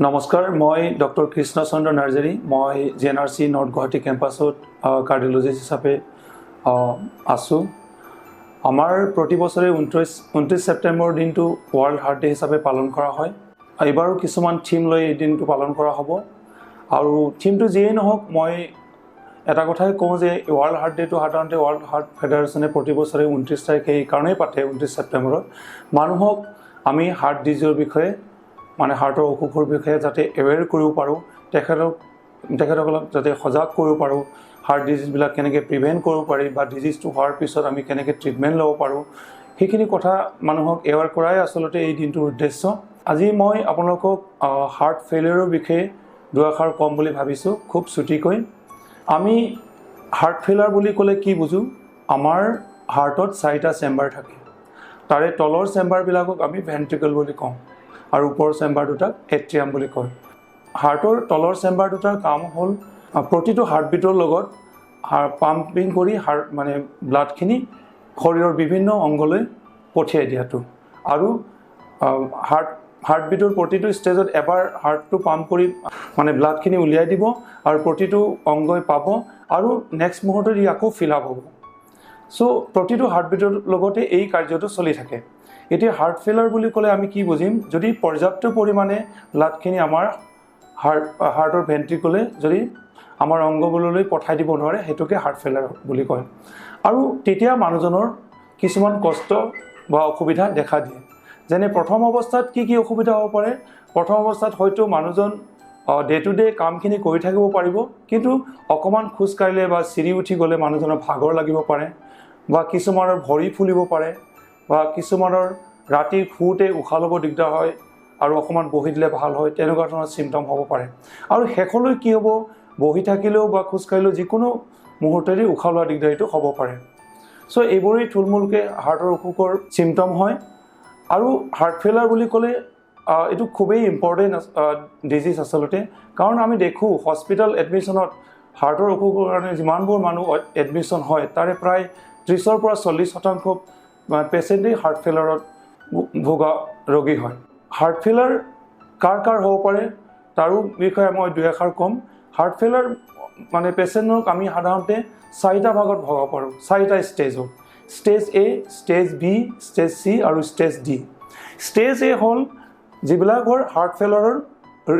নমস্কাৰ, মই ডক্টৰ কৃষ্ণচন্দ্ৰ নাৰ্জাৰী। মই GNRC নৰ্থ গুৱাহাটী কেম্পাছত কাৰ্ডিঅলজিষ্ট হিচাপে আছোঁ। আমাৰ প্ৰতি বছৰে 29 ছেপ্টেম্বৰ দিনটো ৱৰ্ল্ড হাৰ্ট ডে হিচাপে পালন কৰা হয়। এইবাৰো কিছুমান থিম লৈ এই দিনটো পালন কৰা হ'ব। আৰু থিমটো যিয়েই নহওক, মই এটা কথাই কওঁ যে ৱৰ্ল্ড হাৰ্ট ডেটো সাধাৰণতে ৱৰ্ল্ড হাৰ্ট ফেডাৰেশ্যনে প্ৰতি বছৰে 29 তাৰিখে এই কাৰণেই পাতে। 29 ছেপ্টেম্বৰত মানুহক আমি হাৰ্ট ডিজিজৰ বিষয়ে হাৰ্টৰ অসুখৰ বিষয়ে যাতে এৱেৰ কৰিব পাৰোঁ, তেখেতসকলক যাতে সজাগ কৰিব পাৰোঁ, হাৰ্ট ডিজিজবিলাক কেনেকৈ প্ৰিভেণ্ট কৰিব পাৰি বা ডিজিজটো হোৱাৰ পিছত আমি কেনেকৈ ট্ৰিটমেণ্ট ল'ব পাৰোঁ, সেইখিনি কথা মানুহক এৱেৰ কৰাই আচলতে এই দিনটোৰ উদ্দেশ্য। আজি মই আপোনালোকক হাৰ্ট ফেইলিয়ৰৰ বিষয়ে দুআষাৰ ক'ম বুলি ভাবিছোঁ, খুব চুটিকৈ। আমি হাৰ্ট ফেইলিয়ৰ বুলি ক'লে কি বুজোঁ? আমাৰ হাৰ্টত 4টা চেম্বাৰ থাকে। তাৰে তলৰ চেম্বাৰবিলাকক আমি ভেন্ট্ৰিকল বুলি কওঁ আৰু ওপৰৰ চেম্বাৰ দুটাক এট্ৰিয়াম বুলি কয়। হাৰ্টৰ তলৰ চেম্বাৰ দুটাৰ কাম হ'ল প্ৰতিটো হাৰ্টবিটৰ লগত পাম্পিং কৰি ব্লাডখিনি শৰীৰৰ বিভিন্ন অংগলৈ পঠিয়াই দিয়াটো। আৰু হাৰ্টবিটৰ প্ৰতিটো ষ্টেজত এবাৰ হাৰ্টটো পাম্প কৰি ব্লাডখিনি উলিয়াই দিব আৰু প্ৰতিটো অংগই পাব আৰু নেক্সট মুহূৰ্তত ই আকৌ ফিল আপ হ'ব। চ' প্ৰতিটো হাৰ্টবিটৰ লগতে এই কাৰ্যটো চলি থাকে। এতিয়া হাৰ্ট ফেইলিয়ৰ বুলি ক'লে আমি কি বুজিম? যদি পৰ্যাপ্ত পৰিমাণে ব্লাডখিনি আমাৰ হাৰ্টৰ ভেন্ট্ৰিকলে যদি আমাৰ অংগবোৰলৈ পঠাই দিব নোৱাৰে, সেইটোকে হাৰ্ট ফেইলিয়ৰ বুলি কয়। আৰু তেতিয়া মানুহজনৰ কিছুমান কষ্ট বা অসুবিধা দেখা দিয়ে। যেনে প্ৰথম অৱস্থাত কি অসুবিধা হ'ব পাৰে? প্ৰথম অৱস্থাত হয়তো মানুহজন ডে টু ডে কামখিনি কৰি থাকিব পাৰিব, কিন্তু অকণমান খোজকাঢ়িলে বা চিৰি উঠি গ'লে মানুহজনৰ ভাগৰ লাগিব পাৰে, বা কিছুমানৰ ভৰি ফুলিব পাৰে, বা কিছুমানৰ ৰাতি শুওঁতে উশাহ ল'ব দিগদাৰ হয় আৰু অকণমান বহি দিলে ভাল হয়, তেনেকুৱা ধৰণৰ চিমটম হ'ব পাৰে। আৰু শেষলৈ কি হ'ব? বহি থাকিলেও বা খোজকাঢ়িলেও যিকোনো মুহূৰ্ততে উশাহ লোৱা দিগদাৰীটো হ'ব পাৰে। চ' এইবোৰেই থুলমূলকৈ হাৰ্টৰ অসুখৰ চিমটম হয়। আৰু হাৰ্ট ফেইলিয়ৰ বুলি ক'লে এইটো খুবেই ইম্পৰ্টেণ্ট ডিজিজ আচলতে, কাৰণ আমি দেখোঁ হস্পিটেল এডমিশ্যনত হাৰ্টৰ অসুখৰ কাৰণে যিমানবোৰ মানুহ এডমিশ্যন হয়, তাৰে প্ৰায় 30-ৰ পৰা 40% পেচেণ্টেই হাৰ্ট ফেইলিয়ৰত ভোগা ৰোগী হয়। হাৰ্ট ফেইলিয়ৰ কাৰ হ'ব পাৰে তাৰো বিষয়ে মই দুআষাৰ ক'ম। হাৰ্ট ফেইলিয়ৰ পেচেণ্টক আমি সাধাৰণতে 4টা ভাগত ভগাব পাৰোঁ, 4টা ষ্টেজত। Stage A, stage B, stage C আৰু ষ্টেজ D। ষ্টেজ A হ'ল যিবিলাকৰ হাৰ্ট ফেইলিয়ৰৰ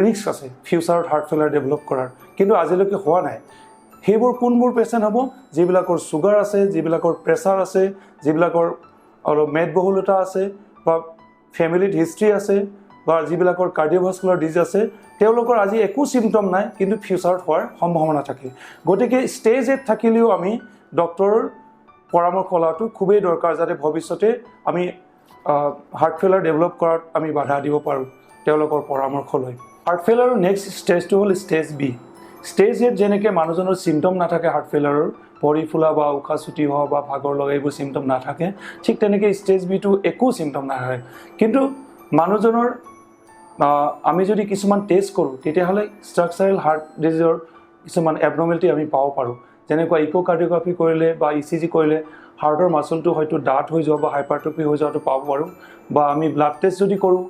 ৰিস্ক আছে ফিউচাৰত হাৰ্ট ফেইলিয়ৰ ডেভেলপ কৰাৰ, কিন্তু আজিলৈকে হোৱা নাই। সেইবোৰ কোনবোৰ পেচেণ্ট হ'ব? যিবিলাকৰ ছুগাৰ আছে, যিবিলাকৰ প্ৰেছাৰ আছে, যিবিলাকৰ অলপ মেদবহুলতা আছে, বা ফেমিলিত হিষ্ট্ৰী আছে, বা যিবিলাকৰ কাৰ্ডিঅ'ভাস্কুলাৰ ডিজিজ আছে, তেওঁলোকৰ আজি একো চিমটম নাই, কিন্তু ফিউচাৰত হোৱাৰ সম্ভাৱনা থাকে। গতিকে ষ্টেজ A থাকিলেও আমি ডক্টৰৰ পৰামৰ্শ লোৱাটো খুবেই দৰকাৰ, যাতে ভৱিষ্যতে আমি হাৰ্ট ফেইলিয়ৰ ডেভেলপ কৰাত আমি বাধা দিব পাৰোঁ তেওঁলোকৰ পৰামৰ্শ লৈ। হাৰ্ট ফেইলিয়ৰৰ নেক্সট ষ্টেজটো হ'ল ষ্টেজ B। ষ্টেজ A যেনেকৈ মানুহজনৰ চিমটম নাথাকে হাৰ্ট ফেইলিয়ৰৰ, ভৰি ফুলা বা উশাহ চুটি হোৱা বা ভাগৰ লগা এইবোৰ চিমটম নাথাকে, ঠিক তেনেকৈ ষ্টেজ Bটো একো চিমটম নাথাকে, কিন্তু মানুহজনৰ আমি যদি কিছুমান টেষ্ট কৰোঁ, তেতিয়াহ'লে ষ্ট্ৰাকচাৰেল হাৰ্ট ডিজিজৰ কিছুমান এবনৰ্মেলিটি আমি পাব পাৰোঁ। যেনেকুৱা ইক'কাৰ্ডিঅ'গ্ৰাফি কৰিলে বা ECG কৰিলে হাৰ্টৰ মাচলটো হয়তো ডাঠ হৈ যোৱা বা হাইপাৰট্ৰফি হৈ যোৱাটো পাব পাৰোঁ। বা আমি ব্লাড টেষ্ট যদি কৰোঁ,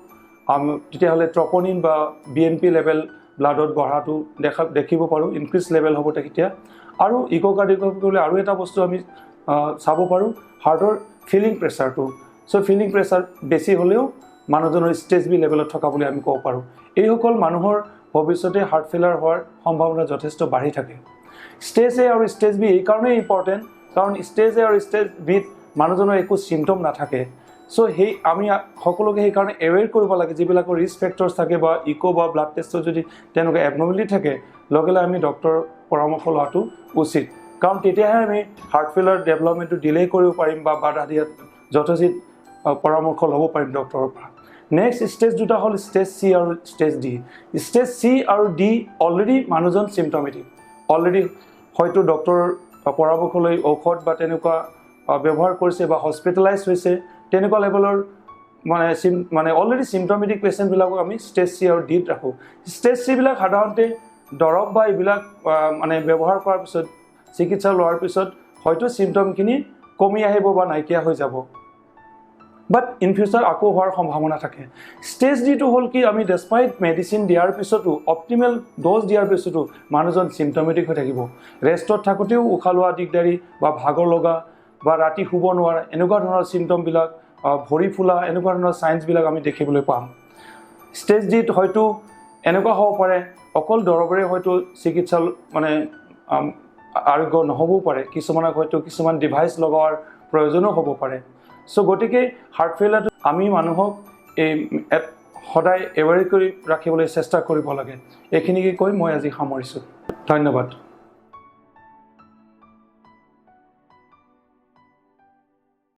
তেতিয়াহ'লে ট্ৰপনিন বা BNP লেভেল ব্লাডত বঢ়াটো দেখিব পাৰোঁ, ইনক্ৰিজ লেভেল হ'ব তেতিয়া। আৰু ইক'কাৰ্ডিঅ'গ্ৰাফি কৰিলে আৰু এটা বস্তু আমি চাব পাৰোঁ, হাৰ্টৰ ফিলিং প্ৰেছাৰটো। চ' ফিলিং প্ৰেছাৰ বেছি হ'লেও মানুহজনৰ ষ্টেজ B লেভেলত থকা বুলি আমি ক'ব পাৰোঁ। এইসকল মানুহৰ ভৱিষ্যতে হাৰ্ট ফেইলিয়ৰ হোৱাৰ সম্ভাৱনা যথেষ্ট বাঢ়ি থাকে। ষ্টেজ A আৰু ষ্টেজ B এইকাৰণেই ইম্পৰ্টেণ্ট, কাৰণ ষ্টেজ A আৰু ষ্টেজ Bত মানুহজনৰ একো চিমটম নাথাকে। চ' আমি সকলোকে সেইকাৰণে এৱেৰ কৰিব লাগে, যিবিলাকৰ ৰিস্ক ফেক্টৰ্ছ থাকে বা ইক' বা ব্লাড টেষ্টত যদি তেনেকুৱা এবনৰ্মেলিটি থাকে, লগে লগে আমি ডক্টৰৰ পৰামৰ্শ লোৱাটো উচিত, কাৰণ তেতিয়াহে আমি হাৰ্ট ফেইলিয়ৰ ডেভেলপমেণ্টটো ডিলে কৰিব পাৰিম বা বাধা দিয়াত যথোচিত পৰামৰ্শ ল'ব পাৰিম ডক্টৰৰ পৰা। নেক্সট ষ্টেজ দুটা হ'ল ষ্টেজ C আৰু ষ্টেজ D। ষ্টেজ C আৰু D অলৰেডি মানুহজন চিমটমেটিক, অলৰেডি হয়তো ডক্টৰৰ পৰামৰ্শ লৈ ঔষধ বা তেনেকুৱা ব্যৱহাৰ কৰিছে বা হস্পিটেলাইজ হৈছে, তেনেকুৱা লেভেলৰ অলৰেডি চিমটমেটিক পেচেণ্টবিলাকক আমি ষ্টেজ C আৰু Dত ৰাখোঁ। ষ্টেজ C বিলাক সাধাৰণতে দৰৱ বা এইবিলাক ব্যৱহাৰ কৰাৰ পিছত, চিকিৎসা লোৱাৰ পিছত হয়তো চিমটমখিনি কমি আহিব বা নাইকিয়া হৈ যাব। বাট ইন ফিউচাৰ আকৌ হোৱাৰ সম্ভাৱনা থাকে। ষ্টেজ ডিটো হ'ল কি আমি ডেছপাইট মেডিচিন দিয়াৰ পিছতো অপটিমেল ড'জ দিয়াৰ পিছতো মানুহজন চিমটমেটিক হৈ থাকিব। ৰেষ্টত থাকোঁতেও উশাহ লোৱা দিগদাৰী বা ভাগৰ লগা বা ৰাতি শুব নোৱাৰা এনেকুৱা ধৰণৰ চিমটমবিলাক, ভৰি ফুলা এনেকুৱা ধৰণৰ চাইন্সবিলাক আমি দেখিবলৈ পাম। ষ্টেজ ডিত হয়তো এনেকুৱা হ'ব পাৰে অকল দৰৱেৰে হয়তো চিকিৎসা মানে আৰোগ্য নহ'বও পাৰে, কিছুমানক হয়তো কিছুমান ডিভাইচ লগোৱাৰ প্ৰয়োজনো হ'ব পাৰে। চ' গতিকে হাৰ্ট ফেইলাৰটো আমি মানুহক এই সদায় এৱেৰ কৰি ৰাখিবলৈ চেষ্টা কৰিব লাগে। এইখিনিকে কৈ মই আজি সামৰিছোঁ। ধন্যবাদ।